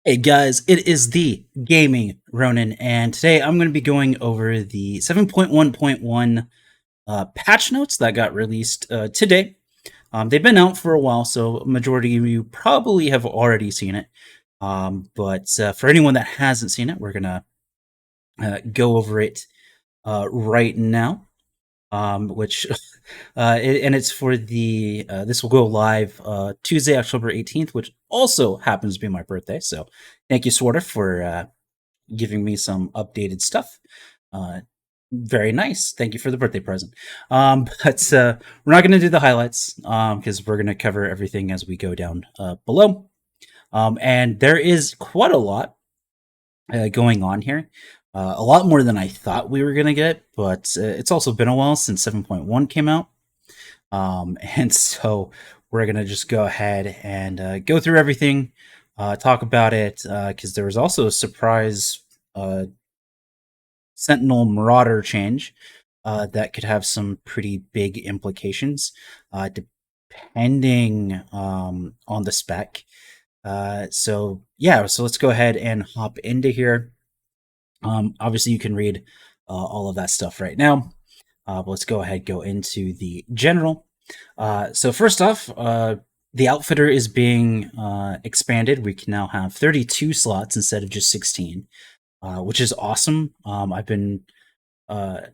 Hey guys, it is the Gaming Ronin, and today I'm going to be going over the 7.1.1 patch notes that got released today. They've been out for a while, so a majority of you probably have already seen it. But for anyone that hasn't seen it, we're going to go over it right now. Which and it's for the this will go live Tuesday, October 18th, which also happens to be my birthday. So thank you, SWTOR, for giving me some updated stuff. Uh, very nice. Thank you for the birthday present. But we're not going to do the highlights because we're going to cover everything as we go down below. And there is quite a lot going on here. A lot more than I thought we were going to get, but it's also been a while since 7.1 came out. And so we're going to just go ahead and go through everything, talk about it, because there was also a surprise Sentinel Marauder change that could have some pretty big implications, depending on the spec. So let's go ahead and hop into here. Obviously, you can read all of that stuff right now. But let's go ahead go into the general. So first off, the outfitter is being expanded. We can now have 32 slots instead of just 16, which is awesome. I've run out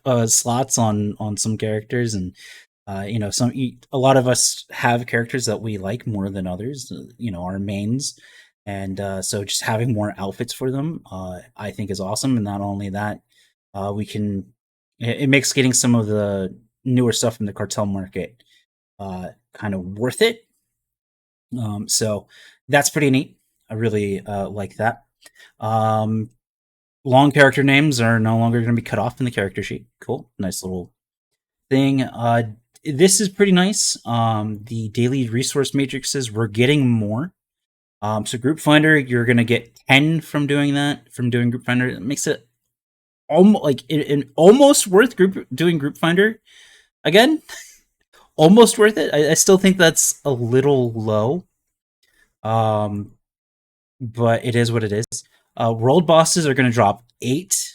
of slots on some characters, and a lot of us have characters that we like more than others. Our mains. And so just having more outfits for them, I think is awesome. And not only that, it makes getting some of the newer stuff in the cartel market kind of worth it. So that's pretty neat. I really like that. Long character names are no longer going to be cut off in the character sheet. Cool. Nice little thing. This is pretty nice. The daily resource matrices, we're getting more. So Group Finder, you're gonna get 10 from doing that. From doing Group Finder, it makes it almost worth doing Group Finder again. Almost worth it. I still think that's a little low. But it is what it is. World bosses are gonna drop 8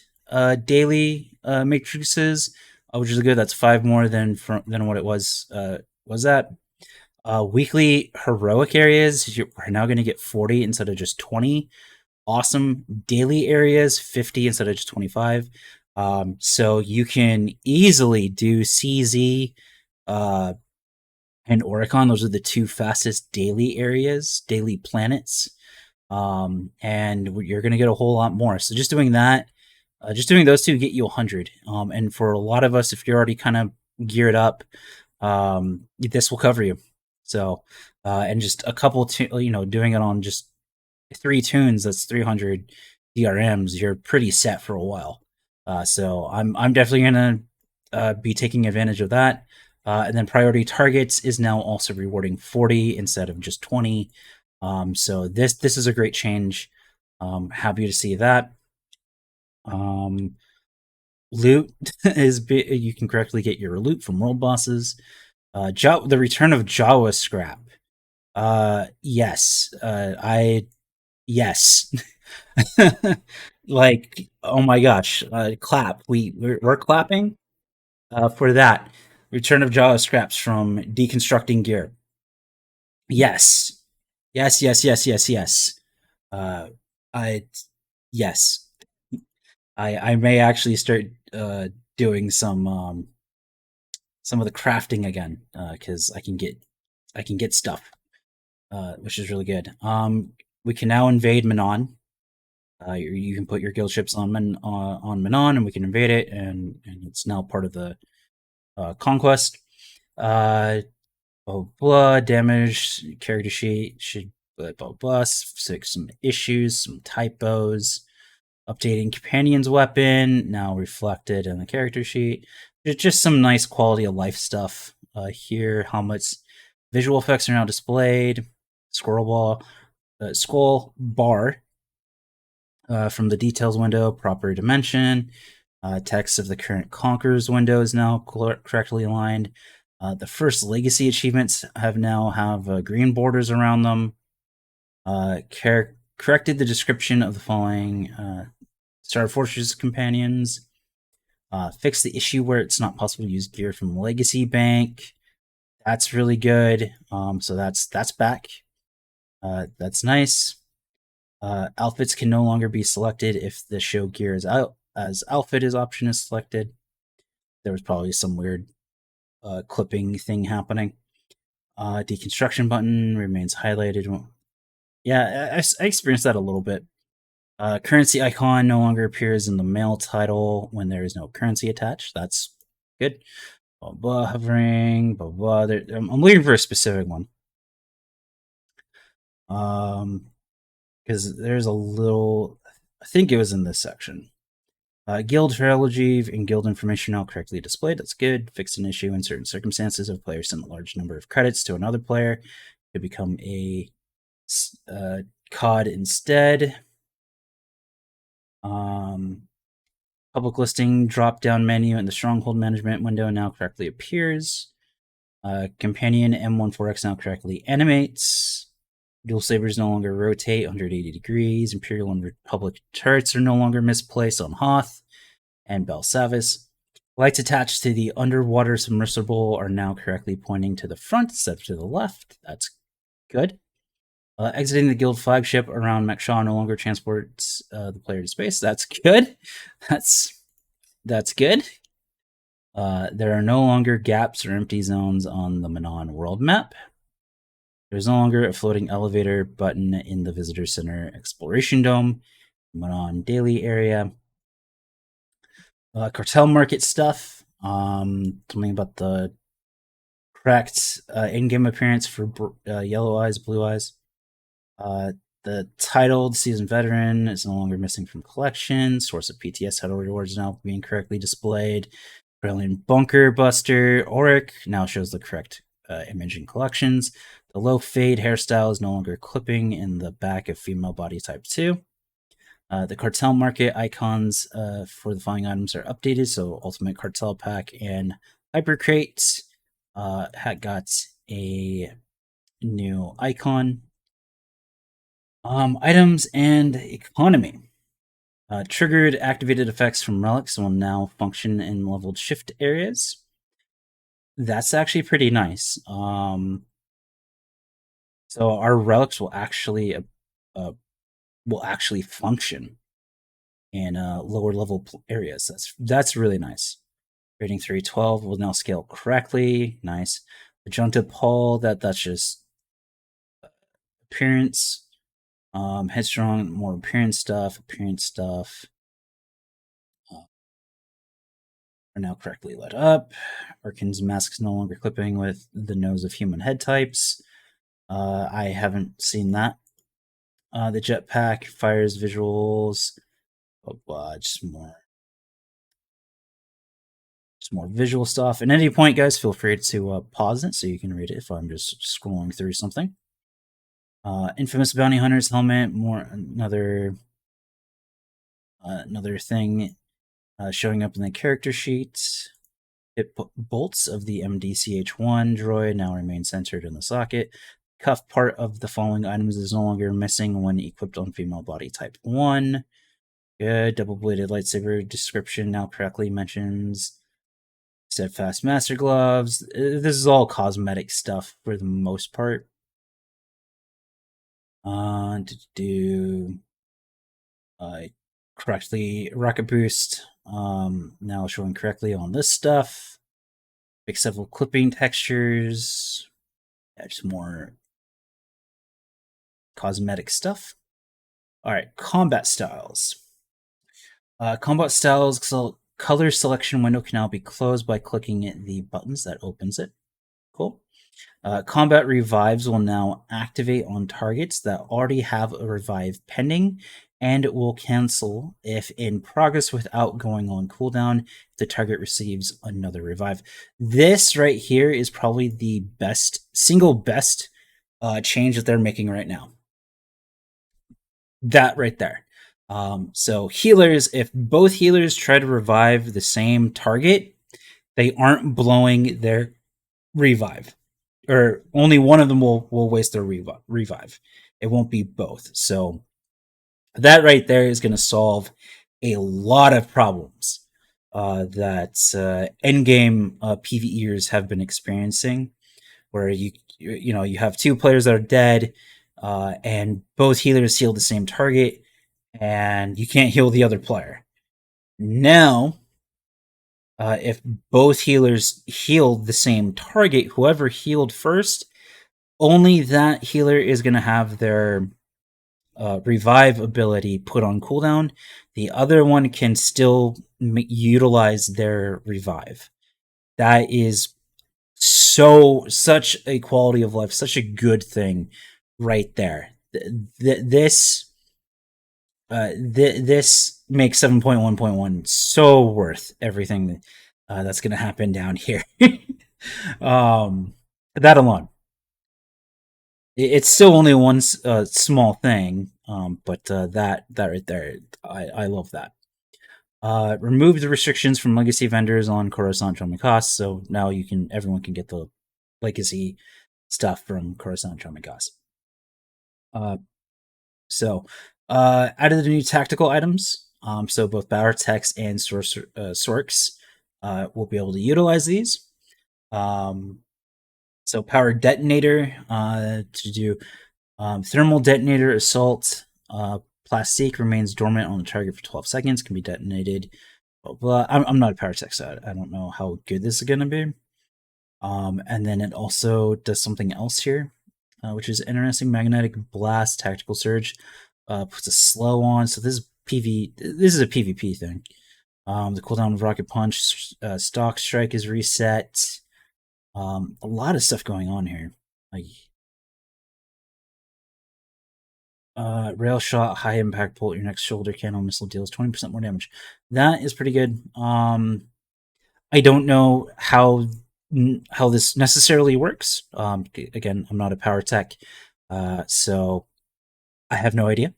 daily matrices, which is good. That's 5 more than what it was. Was that? Weekly heroic areas, we're now going to get 40 instead of just 20. Awesome. Daily areas, 50 instead of just 25. So you can easily do CZ and Oricon. Those are the 2 fastest daily areas, daily planets. And you're going to get a whole lot more. So just doing that, just doing those 2 get you 100. And for a lot of us, if you're already kind of geared up, this will cover you. So, and just a couple, doing it on just 3 tunes, that's 300 DRMs. You're pretty set for a while. So I'm definitely gonna be taking advantage of that. And then priority targets is now also rewarding 40 instead of just 20. So this is a great change. Happy to see that. Loot you can correctly get your loot from world bosses. The return of Jawa scrap. Yes. Yes. Like, oh my gosh. Clap. We're clapping for that. Return of Jawa scraps from deconstructing gear. Yes. Yes, yes, yes, yes, yes. I yes. I may actually start doing some of the crafting again because I can get stuff, which is really good. We can now invade Manon. You can put your guild ships on Manon, and we can invade it, and it's now part of the conquest. Blah damage character sheet should blah fix some issues, some typos. Updating companion's weapon now reflected in the character sheet. Just some nice quality of life stuff here. How much visual effects are now displayed. Skull bar from the details window, proper dimension. Text of the current Conquerors window is now correctly aligned. The first legacy achievements have green borders around them. Corrected the description of the following Star Fortress companions. Fixed the issue where it's not possible to use gear from Legacy Bank. That's really good. So that's back. That's nice. Outfits can no longer be selected if the show gear is out as outfit is option is selected. There was probably some weird clipping thing happening. Deconstruction button remains highlighted. Yeah, I experienced that a little bit. Currency icon no longer appears in the mail title when there is no currency attached. That's good. Blah, blah, hovering, blah, blah. I'm looking for a specific one. Because there's a little, I think it was in this section. Guild trilogy and guild information now correctly displayed. That's good. Fixed an issue in certain circumstances. If a player sent a large number of credits to another player, it could become a COD instead. Public listing drop-down menu in the stronghold management window now correctly appears. Companion M14X now correctly animates. Dual sabers no longer rotate 180 degrees. Imperial and Republic turrets are no longer misplaced on Hoth and Belsavis. Lights attached to the underwater submersible are now correctly pointing to the front instead of to the left. That's good. Exiting the guild flagship around Mekshah no longer transports the player to space. That's good. That's good. There are no longer gaps or empty zones on the Manon world map. There's no longer a floating elevator button in the Visitor Center Exploration Dome, Manon Daily area. Cartel market stuff. Something about the correct in-game appearance for Yellow Eyes, Blue Eyes. The titled Seasoned Veteran is no longer missing from collection. Source of PTS title rewards now being correctly displayed. Brilliant Bunker Buster Auric now shows the correct image in collections. The low fade hairstyle is no longer clipping in the back of female body type 2. The cartel market icons for the following items are updated. So Ultimate Cartel Pack and Hyper Crate had got a new icon. Items and economy. Triggered activated effects from relics will now function in leveled shift areas. That's actually pretty nice. So our relics will actually function in lower level areas. That's really nice. Rating 312 will now scale correctly. Nice. Adjunctive hull, that's just appearance. Headstrong, more appearance stuff are now correctly lit up. Arkin's mask is no longer clipping with the nose of human head types. I haven't seen that. The jetpack fires visuals. Just more visual stuff. At any point, guys, feel free to pause it so you can read it if I'm just scrolling through something. Infamous Bounty Hunter's helmet, another thing showing up in the character sheet. Hip bolts of the MDCH1 droid now remain centered in the socket. Cuff part of the following items is no longer missing when equipped on female body type 1. Good. Double-bladed lightsaber description now correctly mentions steadfast master gloves. This is all cosmetic stuff for the most part. Correctly rocket boost now showing correctly on this stuff. Make several clipping textures. Yeah, just more cosmetic stuff. All right, combat styles. Combat styles color selection window can now be closed by clicking the buttons that opens it. Cool. Combat revives will now activate on targets that already have a revive pending and will cancel if in progress without going on cooldown if the target receives another revive. This right here is probably the single best change that they're making right now. That right there. So healers, if both healers try to revive the same target, they aren't blowing their revive. Or only one of them will waste their revive. It won't be both. So that right there is going to solve a lot of problems that endgame PvEers have been experiencing, where you have two players that are dead, and both healers heal the same target, and you can't heal the other player. Now, if both healers heal the same target, whoever healed first, only that healer is going to have their revive ability put on cooldown. The other one can still utilize their revive. That is such a quality of life, such a good thing right there. This makes 7.1.1 so worth everything that's going to happen down here. That alone, it's still only one small thing, but that right there, I love that. Remove the restrictions from legacy vendors on Coruscant Tromikos, so now everyone can get the legacy stuff from Coruscant Tromikos. Added the new tactical items. So both Power Techs and Sorks will be able to utilize these. So Power Detonator to do thermal detonator assault. Plastique remains dormant on the target for 12 seconds, can be detonated. Blah, blah. I'm not a Power Tech, so I don't know how good this is going to be. And then it also does something else here, which is interesting. Magnetic Blast, Tactical Surge. Puts a slow on, so this is a PvP thing. The cooldown of Rocket Punch, Stock Strike is reset. A lot of stuff going on here. Like Rail Shot, High Impact Bolt, your next shoulder cannon missile deals 20% more damage. That is pretty good. I don't know how this necessarily works. Again, I'm not a power tech, so I have no idea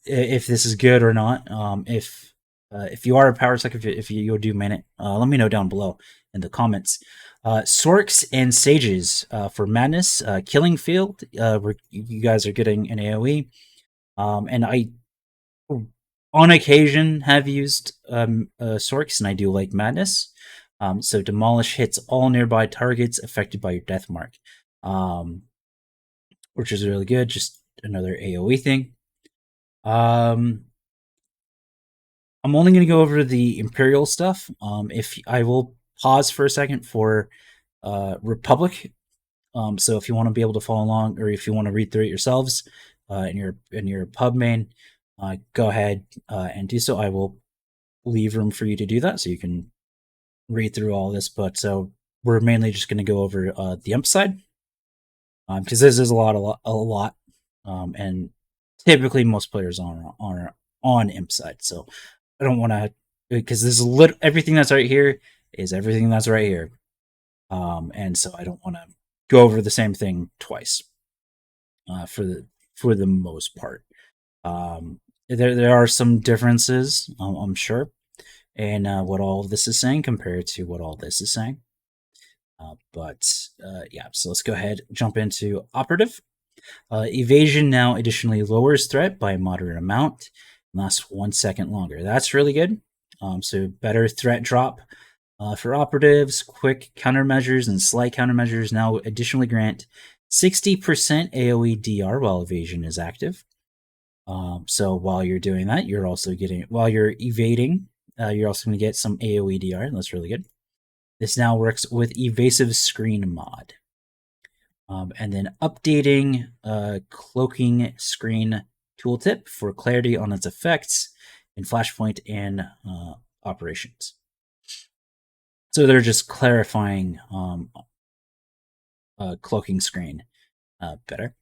if this is good or not. If you are a power tech, if you do man it, let me know down below in the comments. Sorks and Sages for Madness, Killing Field, where you guys are getting an AoE. And I, on occasion, have used Sorks, and I do like Madness. So Demolish hits all nearby targets affected by your death mark, which is really good. Just another AoE thing. I'm only going to go over the Imperial stuff. If I will pause for a second for Republic. So if you want to be able to follow along, or if you want to read through it yourselves in your pub main, go ahead and do so. I will leave room for you to do that, so you can read through all this. But so we're mainly just going to go over the imp side, because this is a lot, and typically most players are on imp side. So I don't want to, because this is everything that's right here is everything that's right here. And so I don't want to go over the same thing twice for the most part. There are some differences, I'm sure, in what all of this is saying compared to what all this is saying. Yeah, so let's go ahead jump into operative. Evasion now additionally lowers threat by a moderate amount and lasts 1 second longer. That's really good. So better threat drop for operatives. Quick countermeasures and slight countermeasures now additionally grant 60% AoE DR while evasion is active. So while you're doing that, you're also getting, while you're evading, you're also going to get some AoE DR. That's really good. This now works with evasive screen mod. And then updating cloaking screen tooltip for clarity on its effects in Flashpoint and operations. So they're just clarifying cloaking screen better.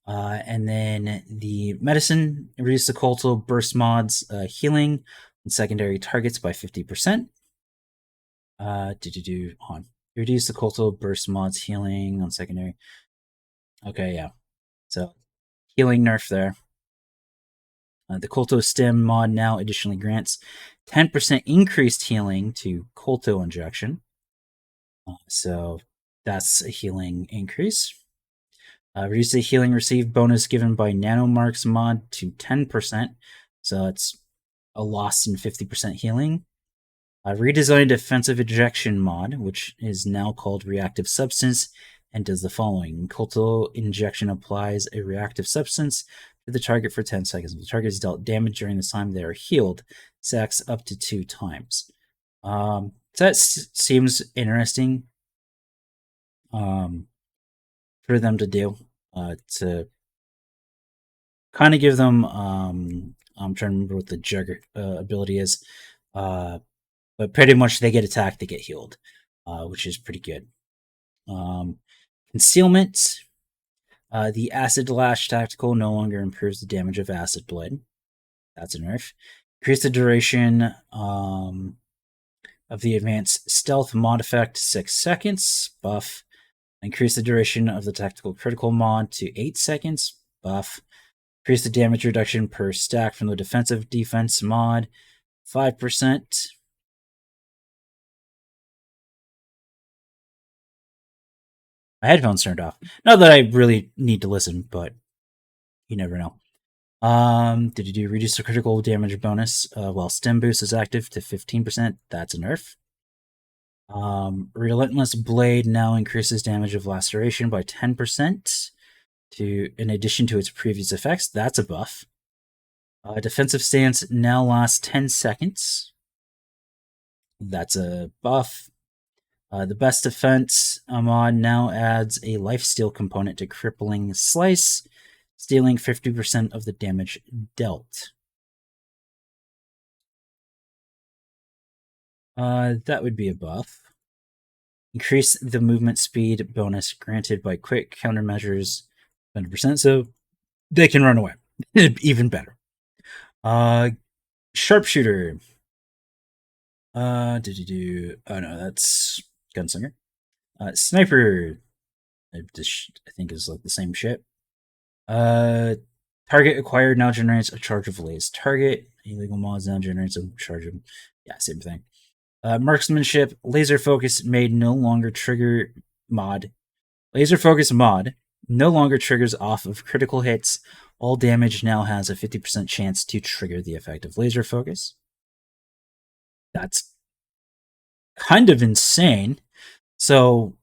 And then the medicine reduce the cultural burst mods healing on secondary targets by 50%. Reduce the cultural burst mods healing on secondary. Okay, yeah. So healing nerf there. The Colto Stim mod now additionally grants 10% increased healing to Colto injection. So that's a healing increase. Reduce the healing received bonus given by nanomarks mod to 10%. So it's a loss in 50% healing. Redesigned defensive ejection mod, which is now called reactive substance, and does the following. Culto injection applies a reactive substance to the target for 10 seconds. If the target is dealt damage during the time they are healed, stacks up to 2 times. So that seems interesting for them to do. To kind of give them, I'm trying to remember what the Jug ability is, but pretty much they get attacked, they get healed, which is pretty good. Concealment. The Acid Lash tactical no longer improves the damage of Acid Blade. That's a nerf. Increase the duration of the advanced stealth mod effect 6 seconds. Buff. Increase the duration of the tactical critical mod to 8 seconds. Buff. Increase the damage reduction per stack from the defensive defense mod 5%. My headphones turned off. Not that I really need to listen, but you never know. Did you do reduce the critical damage bonus while stem boost is active to 15%? That's a nerf. Relentless Blade now increases damage of laceration by 10% in addition to its previous effects. That's a buff. Defensive Stance now lasts 10 seconds. That's a buff. The Best Defense mod now adds a lifesteal component to Crippling Slice, stealing 50% of the damage dealt. That would be a buff. Increase the movement speed bonus granted by quick countermeasures 100%, so they can run away. Even better. Sharpshooter. Oh no, that's Gunslinger. Sniper. I think is like the same shit. Target acquired now generates a charge of lace. Target illegal mods now generates a charge of, yeah, same thing. Marksmanship. Laser focus made no longer trigger mod. Laser focus mod no longer triggers off of critical hits. All damage now has a 50% chance to trigger the effect of laser focus. That's kind of insane. So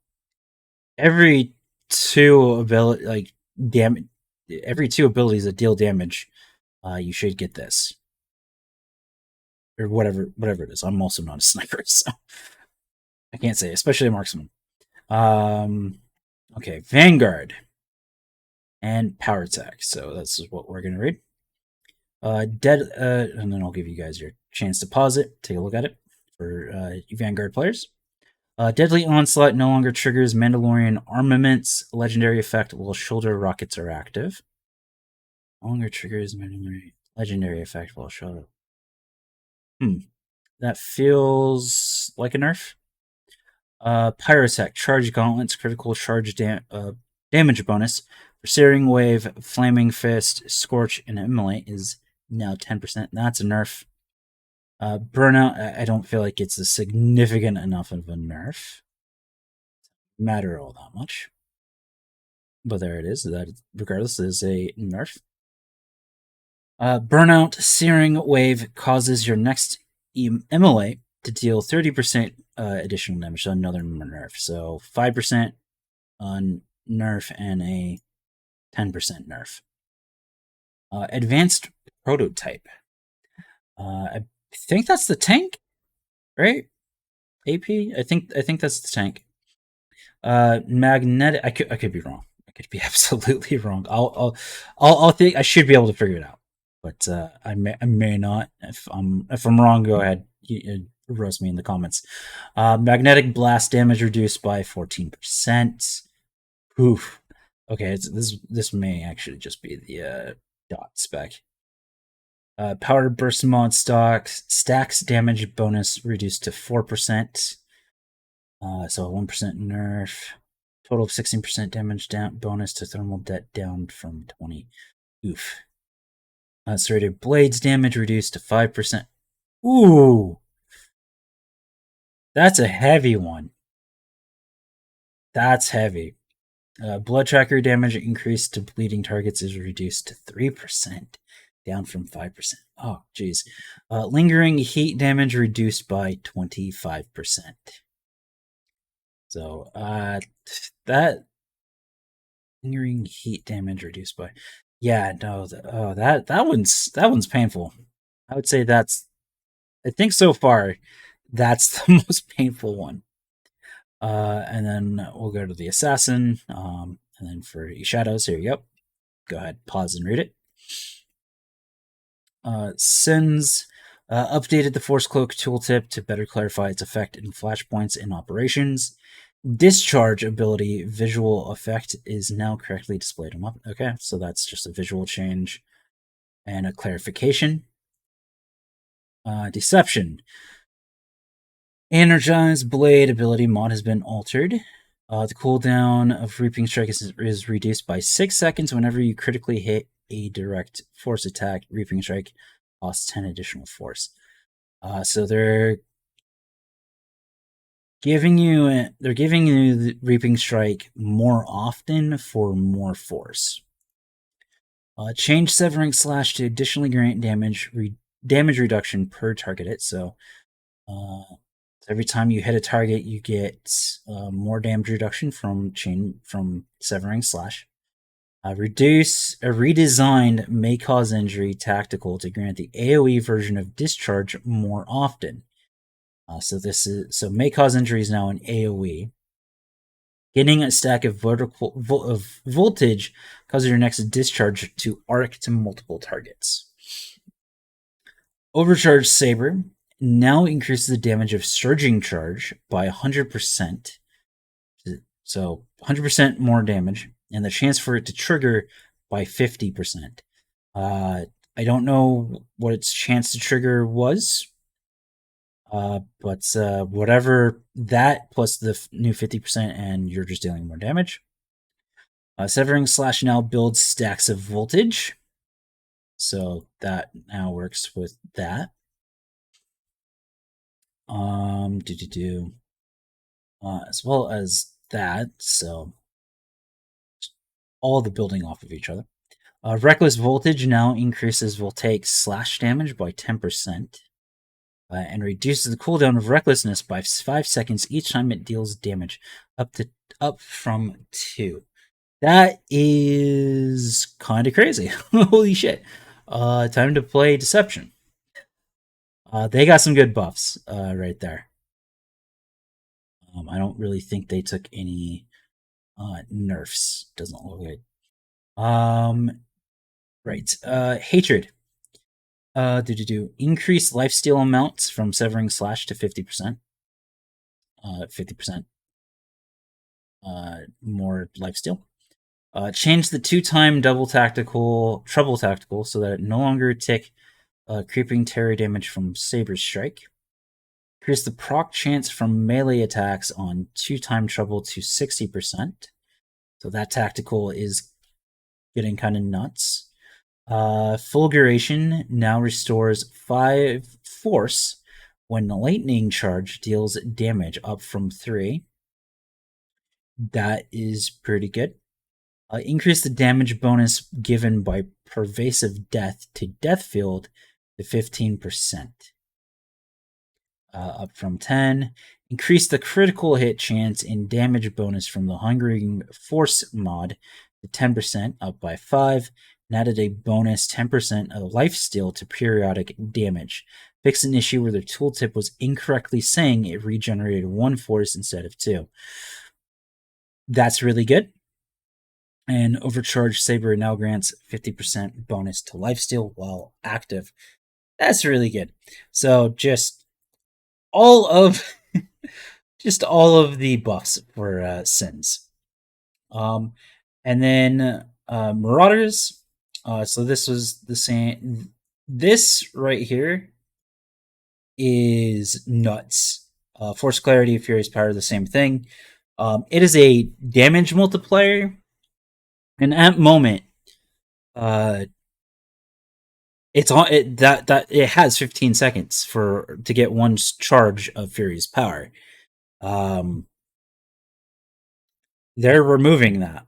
every two abilities that deal damage, you should get this. Or whatever it is. I'm also not a sniper, so I can't say, especially a marksman. Okay, Vanguard and Power Attack. So that's what we're gonna read. And then I'll give you guys your chance to pause it, take a look at it for you Vanguard players. Deadly Onslaught no longer triggers Mandalorian armaments. Legendary effect while shoulder rockets are active. No longer triggers Mandalorian legendary effect while shoulder. That feels like a nerf. Pyrotech, charge gauntlets, critical charge damage bonus for Searing Wave, Flaming Fist, Scorch, and Immolate is now 10%. That's a nerf. Burnout, I don't feel like it's a significant enough of a nerf. Matter all that much. But there it is. That regardless is a nerf. Burnout, Searing Wave causes your next Immolate to deal 30% additional damage, so another nerf. So 5% on nerf and a 10% nerf. Advanced Prototype. I think that's the tank, right? AP. I think that's the tank. Magnetic. I could be wrong. I could be absolutely wrong. I'll think I should be able to figure it out, but I may not. If I'm wrong, go ahead. Roast me in the comments. Magnetic blast damage reduced by 14%. Oof. Okay, this may actually just be the dot spec. Power burst mod stacks damage bonus reduced to 4%. So a 1% nerf. Total of 16% damage down bonus to thermal det down from 20. Oof. Serrated blades damage reduced to 5%. Ooh. That's a heavy one. That's heavy. Blood tracker damage increased to bleeding targets is reduced to 3%, down from 5%. Oh, geez. Lingering heat damage reduced by 25%. So that lingering heat damage reduced by, yeah, no, that one's painful. I would say I think so far that's the most painful one. And then we'll go to the assassin. And then for shadows, here you go. Go ahead, pause and read it. Sins updated the Force Cloak tooltip to better clarify its effect in flashpoints and operations. Discharge ability visual effect is now correctly displayed on weapon. Okay, so that's just a visual change and a clarification. Deception. Energized Blade ability mod has been altered. The cooldown of Reaping Strike is reduced by 6 seconds whenever you critically hit a direct force attack. Reaping Strike costs 10 additional force. So they're giving you the Reaping Strike more often for more force. Change Severing Slash to additionally grant damage reduction per target hit. So every time you hit a target, you get more damage reduction from Severing Slash. Redesigned May Cause Injury Tactical to grant the AoE version of Discharge more often. So May Cause Injury is now an AoE. Getting a stack of voltage causes your next discharge to arc to multiple targets. Overcharge Saber now increases the damage of Surging Charge by 100%. So 100% more damage, and the chance for it to trigger by 50%. I don't know what its chance to trigger was, but whatever that plus the new 50%, and you're just dealing more damage. Severing Slash now builds stacks of voltage, so that now works with that. As well as that, so all the building off of each other. Reckless Voltage now increases voltaic slash damage by 10%. And reduces the cooldown of Recklessness by 5 seconds each time it deals damage, up from 2. That is kind of crazy. Holy shit. Time to play Deception. They got some good buffs right there. I don't really think they took any nerfs. Doesn't look like. Right. Hatred. Increase lifesteal amounts from Severing Slash to 50%. 50% more lifesteal. Change the 2-time trouble tactical so that it no longer take creeping terror damage from Saber Strike. Increase the proc chance from melee attacks on 2-time trouble to 60%. So that tactical is getting kind of nuts. Fulguration now restores 5 force when the lightning charge deals damage, up from 3. That is pretty good. Increase the damage bonus given by pervasive death to death field to 15%. Up from 10. Increase the critical hit chance and damage bonus from the Hungering Force mod to 10%, up by 5. And added a bonus 10% of lifesteal to periodic damage. Fixed an issue where the tooltip was incorrectly saying it regenerated 1 force instead of 2. That's really good. And Overcharged Saber now grants 50% bonus to lifesteal while active. That's really good. So just all of the buffs for Sins. And then Marauders. So this was the same. This right here is nuts. Force Clarity, Furious Power, the same thing. It is a damage multiplier, and at moment, it's on it that it has 15 seconds to get one charge of Furious Power. They're removing that.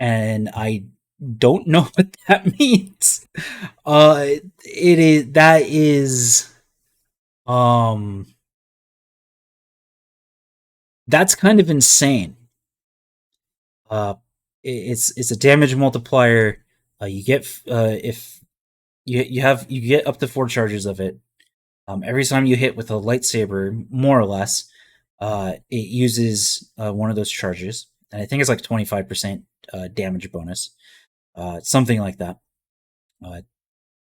and I don't know what that means. It is that is um that's kind of insane. Uh, it's a damage multiplier. You get if you get up to 4 charges of it. Every time you hit with a lightsaber, more or less, it uses one of those charges, and I think it's like 25% damage bonus, something like that. Uh,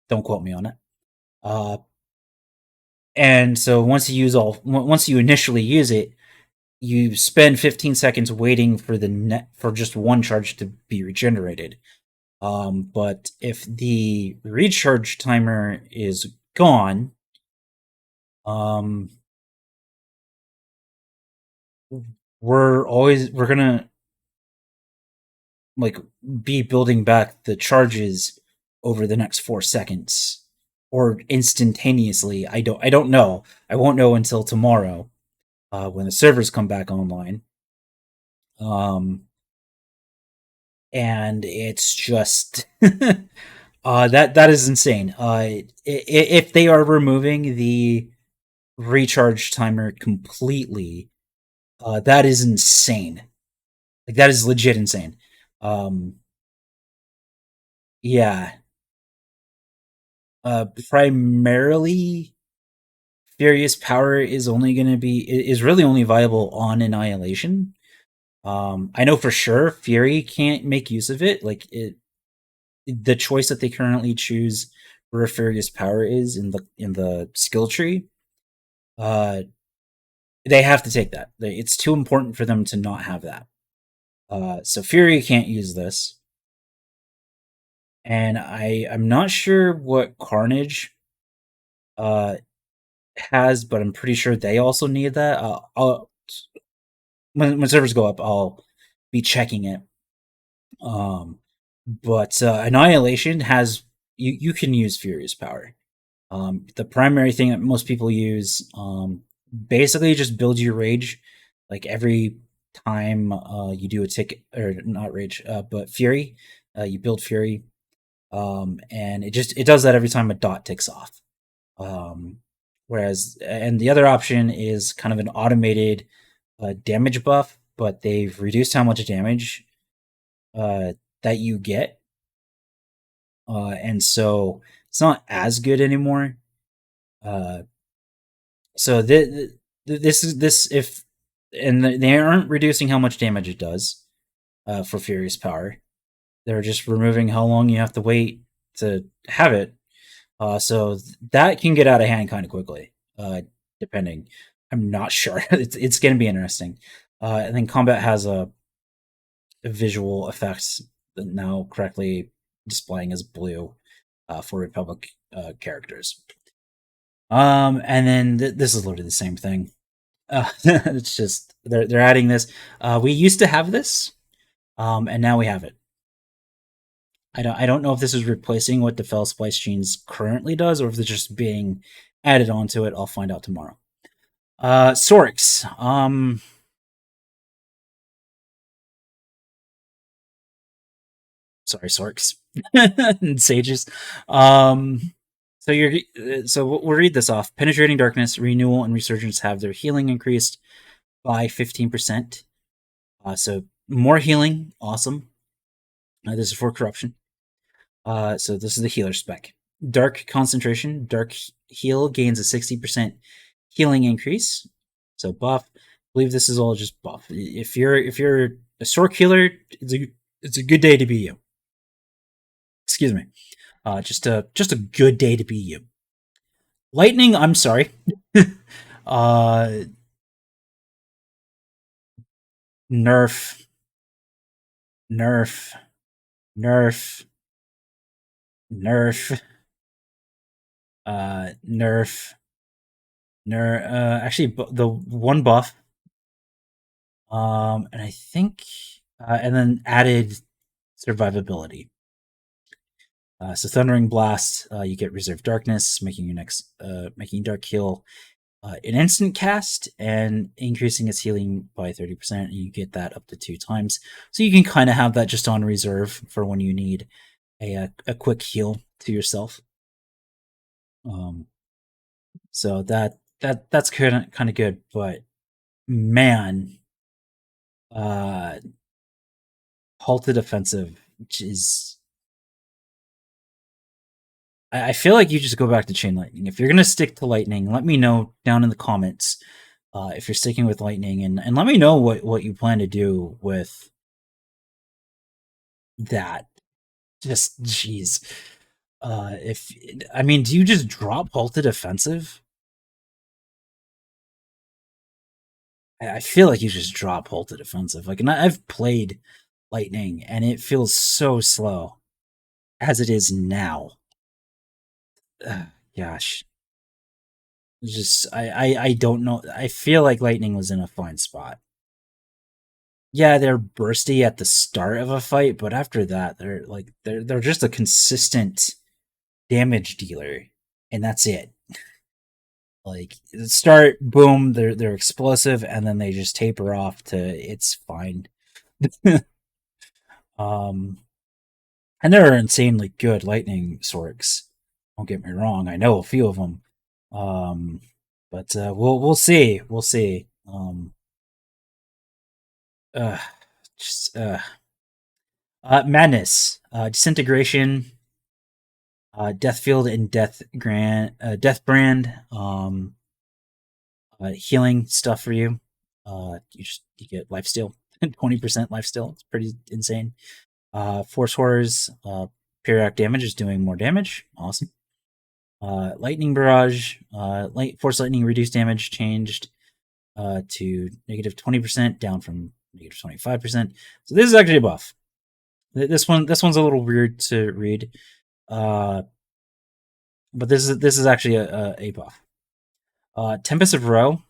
don't quote me on it. Uh, and so once you initially use it, you spend 15 seconds waiting for for just one charge to be regenerated. But if the recharge timer is gone, um, we're gonna like be building back the charges over the next 4 seconds or instantaneously. I don't know. I won't know until tomorrow when the servers come back online. Um, and it's just that is insane. If they are removing the recharge timer completely, that is insane. Like that is legit insane. Um, yeah. Primarily, Furious Power is only going to be is really only viable on Annihilation. I know for sure Fury can't make use of it. Like the choice that they currently choose where Furious Power is in the skill tree, uh, they have to take that. It's too important for them to not have that. So Fury can't use this, and I'm not sure what Carnage uh has, but I'm pretty sure they also need that. I'll when servers go up, I'll be checking it. Um, but Annihilation has you can use Furious Power. The primary thing that most people use, basically just builds your rage. Like every time you do a ticket or not rage, but Fury, you build Fury, and it does that every time a dot ticks off. Um, whereas and the other option is kind of an automated damage buff, but they've reduced how much damage uh, that you get, and so it's not as good anymore. Uh, so this is this if and they aren't reducing how much damage it does for Furious Power. They're just removing how long you have to wait to have it. So that can get out of hand kind of quickly, depending. I'm not sure. It's going to be interesting. And then combat has a visual effect now correctly displaying as blue for Republic characters. And then this is literally the same thing. It's just they're adding this. We used to have this, and now we have it. I don't know if this is replacing what the Fel Splice Genes currently does, or if it's just being added onto it. I'll find out tomorrow. Sorix. Sorry, Sorks and Sages. Um, so we'll read this off. Penetrating Darkness, Renewal, and Resurgence have their healing increased by 15%. So more healing, awesome. This is for corruption. So this is the healer spec. Dark Concentration, Dark Heal gains a 60% healing increase. So buff. I believe this is all just buff. If you're a Sork healer, it's a good day to be you. Excuse me. Just a good day to be you. Lightning, I'm sorry. uh, nerf, nerf, nerf, nerf, nerf, nerf. Actually, the one buff. And I think, and then added survivability. So Thundering Blast, you get Reserve Darkness, making your next, making Dark Heal an instant cast and increasing its healing by 30%. And you get that up to 2 times. So you can kind of have that just on reserve for when you need a quick heal to yourself. Um, so that's kind of good. But man, uh, halted offensive, which is I feel like you just go back to chain lightning. If you're gonna stick to lightning, let me know down in the comments if you're sticking with lightning, and let me know what you plan to do with that. Just jeez. If I mean, do you just drop halted offensive? I feel like you just drop halted offensive. Like, and I've played lightning, and it feels so slow as it is now. Gosh, just I don't know. I feel like lightning was in a fine spot. Yeah, they're bursty at the start of a fight, but after that, they're just a consistent damage dealer, and that's it. Like start, boom, they're explosive, and then they just taper off to it's fine. um, and there are insanely good lightning sorks. Don't get me wrong, I know a few of them. Um, but we'll see, we'll see. Uh, just madness, disintegration, death field, and death brand. Healing stuff for you. You get life steal, 20% life steal. It's pretty insane. Force horrors, periodic damage is doing more damage. Awesome. Lightning barrage, force lightning reduced damage changed to negative 20%, down from negative 25%. So this is actually a buff. This one's a little weird to read, but this is actually a buff. Tempest of Row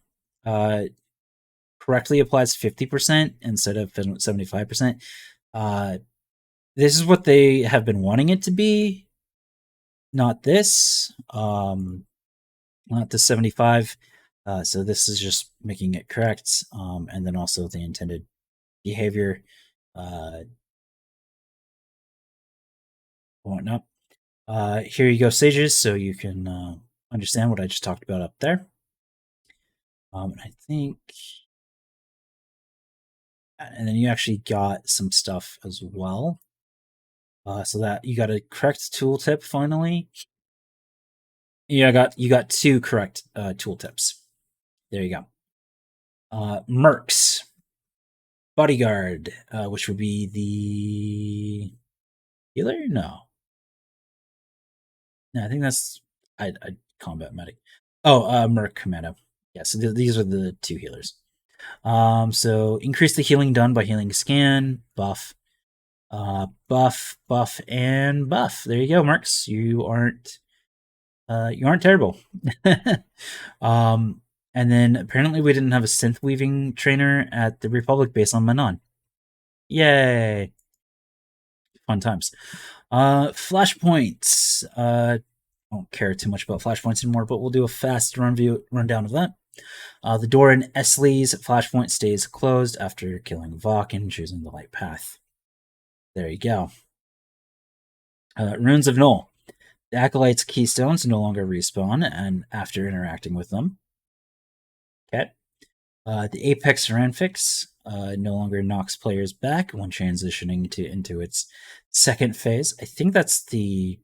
correctly applies 50% instead of 75%. This is what they have been wanting it to be, not this. Not the 75. So this is just making it correct, and then also the intended behavior, whatnot. Here you go, sages, so you can understand what I just talked about up there. I think, and then you actually got some stuff as well. So that you got a correct tooltip finally. Yeah, you got 2 correct tooltips. There you go. Mercs, bodyguard, which would be the healer. No, I think that's I combat medic. Oh, Merc Commando. Yeah, so these are the 2 healers. So increase the healing done by healing scan, buff, buff, and buff. There you go, Mercs. You aren't terrible. And then apparently we didn't have a synth weaving trainer at the Republic base on Manon. Yay! Fun times. Flashpoints. I don't care too much about flashpoints anymore, but we'll do a fast rundown of that. The door in Esley's flashpoint stays closed after killing Vok and choosing the light path. There you go. Runes of Null. The Acolyte's keystones no longer respawn and after interacting with them. Okay. The Apex Ranfix no longer knocks players back when transitioning into its second phase. I think that's the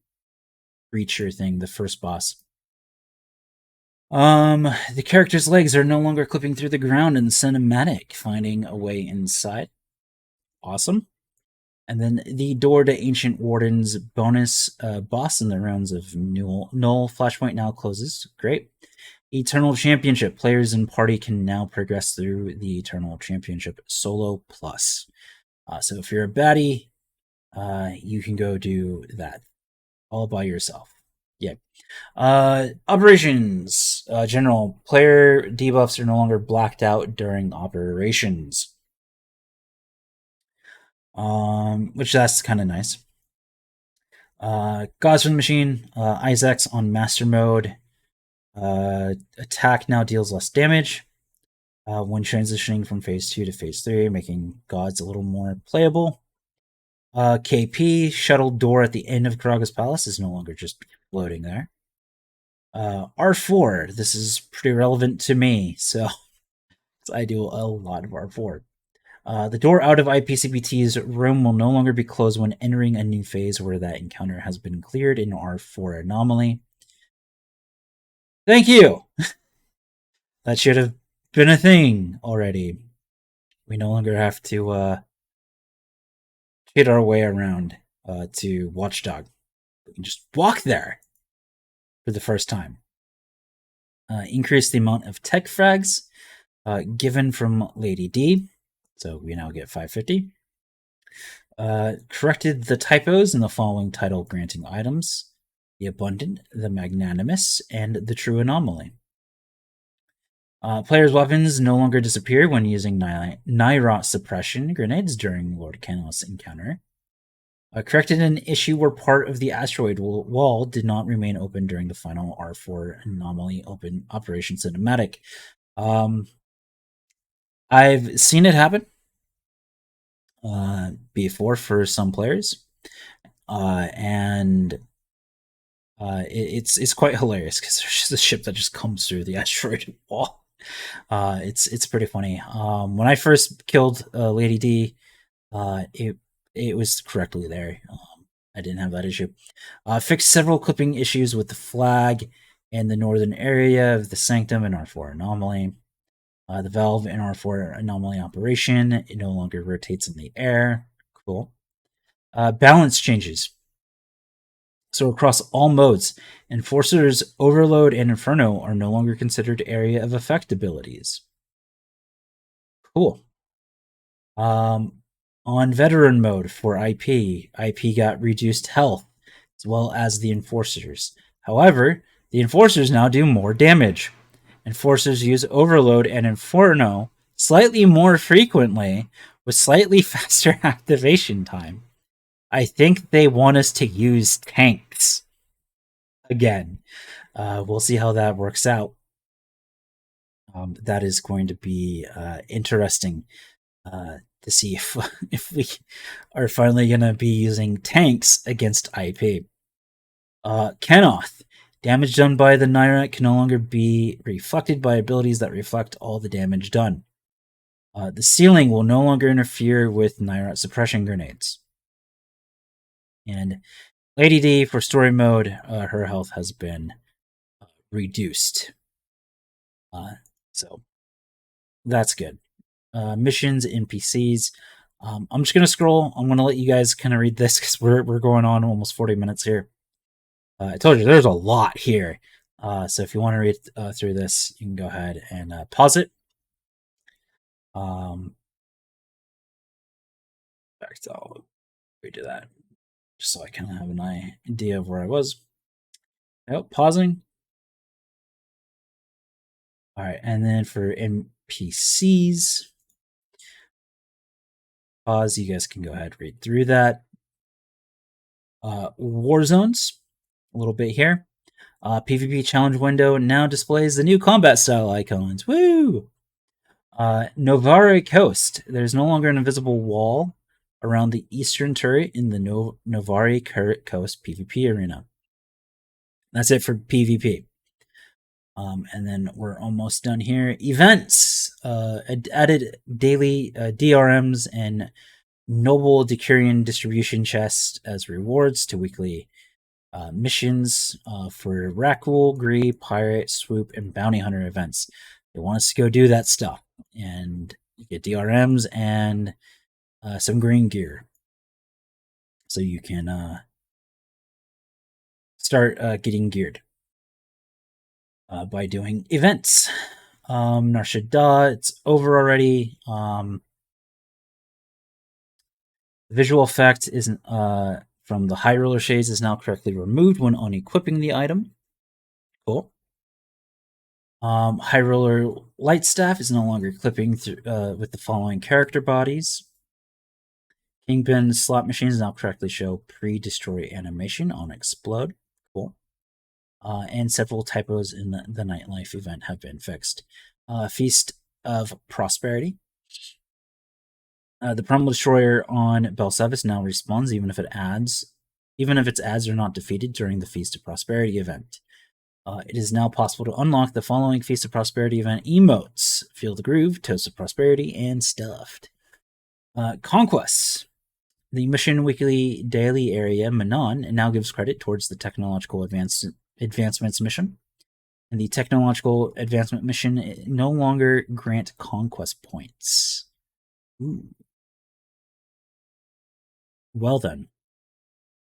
Breacher thing, the first boss. The character's legs are no longer clipping through the ground in cinematic, finding a way inside. Awesome. And then the door to Ancient Warden's bonus boss in the rounds of Null Flashpoint now closes. Great. Eternal Championship. Players and party can now progress through the Eternal Championship solo plus. So if you're a baddie, you can go do that all by yourself. Yeah. Operations. General. Player debuffs are no longer blacked out during operations. Which that's kind of nice. Gods from the Machine, Isaac's on Master Mode. Attack now deals less damage when transitioning from phase 2 to phase 3, making gods a little more playable. KP, shuttle door at the end of Karaga's Palace, is no longer just floating there. R4, this is pretty relevant to me, so I do a lot of R4. The door out of IPCPT's room will no longer be closed when entering a new phase where that encounter has been cleared in R4 anomaly. Thank you! That should have been a thing already. We no longer have to hit our way around to Watchdog. We can just walk there for the first time. Increase the amount of tech frags given from Lady D. So we now get 550. Corrected the typos in the following title granting items: the Abundant, the Magnanimous, and the True Anomaly. Players' weapons no longer disappear when using Nyrot suppression grenades during Lord Kanos encounter. Corrected an issue where part of the asteroid wall did not remain open during the final R4 anomaly open operation cinematic. I've seen it happen before for some players, and it's quite hilarious because there's just a ship that just comes through the asteroid wall. It's pretty funny. When I first killed Lady D, it was correctly there. I didn't have that issue. Fixed several clipping issues with the flag in the northern area of the Sanctum and R4 anomaly. The valve in R4 anomaly operation, it no longer rotates in the air. Cool. Balance changes. So across all modes, Enforcer's Overload and Inferno are no longer considered area of effect abilities. Cool. On Veteran mode for IP got reduced health, as well as the Enforcers. However, the Enforcers now do more damage. Enforcers use Overload and Inferno slightly more frequently, with slightly faster activation time. I think they want us to use tanks again. We'll see how that works out. That is going to be interesting to see if we are finally going to be using tanks against IP. Kenoth. Damage done by the Nyrot can no longer be reflected by abilities that reflect all the damage done. The ceiling will no longer interfere with Nyrot suppression grenades. And Lady D, for story mode, her health has been reduced. So that's good. Missions, NPCs. I'm just going to scroll. I'm going to let you guys kind of read this because we're going on almost 40 minutes here. I told you there's a lot here. So if you want to read through this, you can go ahead and pause it. In fact, I'll redo that just so I kind of have an idea of where I was. Oh, pausing. All right, and then for NPCs, pause. You guys can go ahead and read through that. War zones, a little bit here. PvP challenge window now displays the new combat style icons. Woo! Novare Coast. There's no longer an invisible wall around the eastern turret in the Novare Coast PvP arena. That's it for PvP. And then we're almost done here. Events. Added daily DRMs and Noble Decurion distribution chest as rewards to weekly missions for Rakul, Gree, Pirate, Swoop, and Bounty Hunter events. They want us to go do that stuff. And you get DRMs and some green gear. So you can start getting geared by doing events. Narshada, it's over already. Visual effect isn't from the high roller shades is now correctly removed when unequipping the item. Cool. High roller light staff is no longer clipping through, with the following character bodies. Kingpin slot machines now correctly show pre-destroy animation on explode. Cool. and several typos in the nightlife event have been fixed. Feast of Prosperity. The Primal Destroyer on Belsavis now respawns even if its ads are not defeated during the Feast of Prosperity event. It is now possible to unlock the following Feast of Prosperity event emotes: Feel the Groove, Toast of Prosperity, and Stuffed. Conquests. The Mission Weekly Daily Area Manon now gives credit towards the Technological Advancements mission. And the Technological Advancement mission no longer grant conquest points. Ooh. Well then,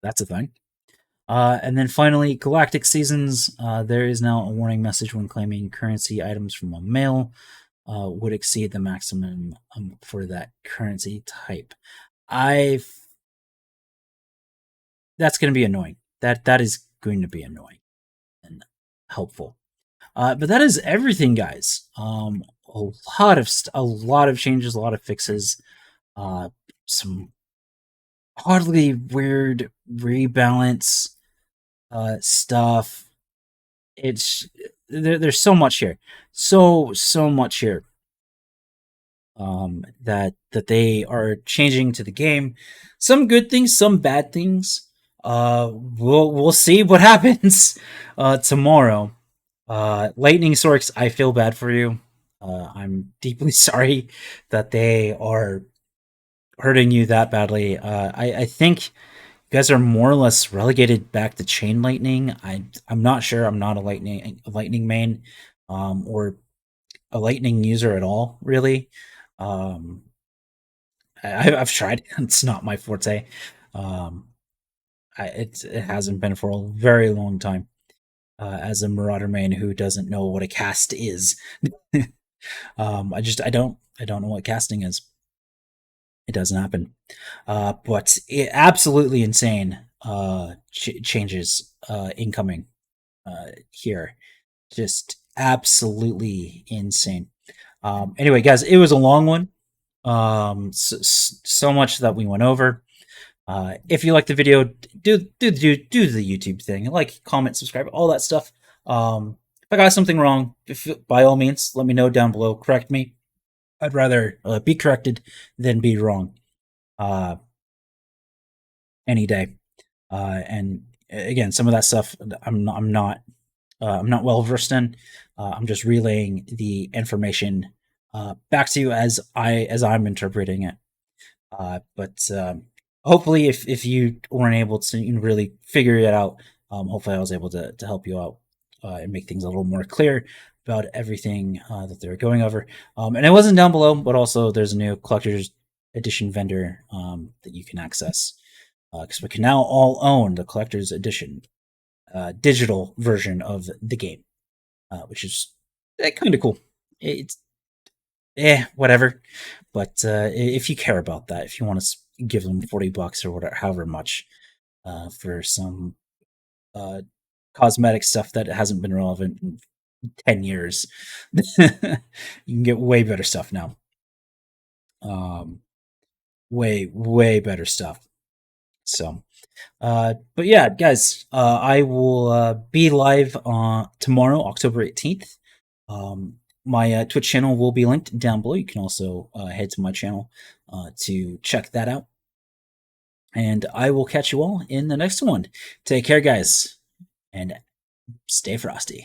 that's a thing. And then finally, Galactic Seasons. There is now a warning message when claiming currency items from a mail would exceed the maximum for that currency type. That's going to be annoying. That is going to be annoying and helpful. But that is everything, guys. A lot of changes, a lot of fixes. Some oddly weird rebalance stuff. There's so much here, so much here. That they are changing to the game. Some good things, some bad things. We'll see what happens tomorrow. Lightning Sorks, I feel bad for you. I'm deeply sorry that they are hurting you that badly. I think you guys are more or less relegated back to Chain Lightning. I'm not sure. I'm not a Lightning main, or a Lightning user at all, really. I've tried. It's not my forte. It hasn't been for a very long time. As a Marauder main who doesn't know what a cast is, I don't know what casting is. It doesn't happen. But absolutely insane changes incoming here. Just absolutely insane. Anyway, guys, it was a long one. So much that we went over. If you like the video, do the YouTube thing, like, comment, subscribe, all that stuff. If I got something wrong, by all means, let me know down below. Correct me. I'd rather be corrected than be wrong. Any day. And again, some of that stuff I'm not well versed in. I'm just relaying the information back to you as I'm interpreting it. But hopefully, if you weren't able to really figure it out, hopefully I was able to help you out and make things a little more clear about everything that they're going over. And it wasn't down below, but also there's a new collector's edition vendor that you can access, because we can now all own the collector's edition digital version of the game, which is kind of cool. It's whatever. But if you care about that, if you want to give them $40 or whatever, however much, for some cosmetic stuff that hasn't been relevant in 10 years, you can get way better stuff now. Way better stuff. So, but yeah, guys, I will be live on tomorrow, October 18th. My Twitch channel will be linked down below. You can also head to my channel to check that out. And I will catch you all in the next one. Take care, guys, and stay frosty.